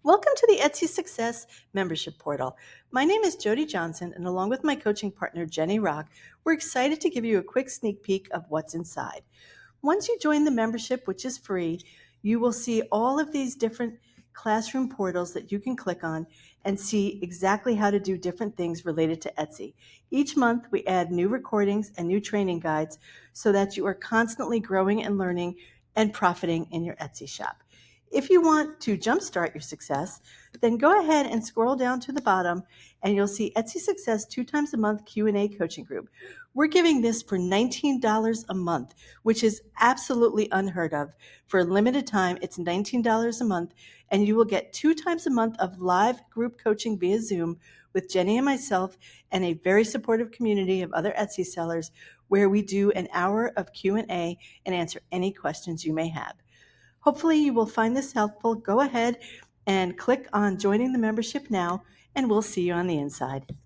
Welcome to the Etsy Success membership portal. My name is Jody Johnson, and along with my coaching partner, Jenny Rock, we're excited to give you a quick sneak peek of what's inside. Once you join the membership, which is free, you will see all of these different classroom portals that you can click on and see exactly how to do different things related to Etsy. Each month, we add new recordings and new training guides so that you are constantly growing and learning and profiting in your Etsy shop. If you want to jumpstart your success, then go ahead and scroll down to the bottom and you'll see Etsy Success 2 times a month Q&A coaching group. We're giving this for $19 a month, which is absolutely unheard of. For a limited time, it's $19 a month, and you will get 2 times a month of live group coaching via Zoom with Jenny and myself and a very supportive community of other Etsy sellers where we do an hour of Q&A and answer any questions you may have. Hopefully you will find this helpful. Go ahead and click on joining the membership now, and we'll see you on the inside.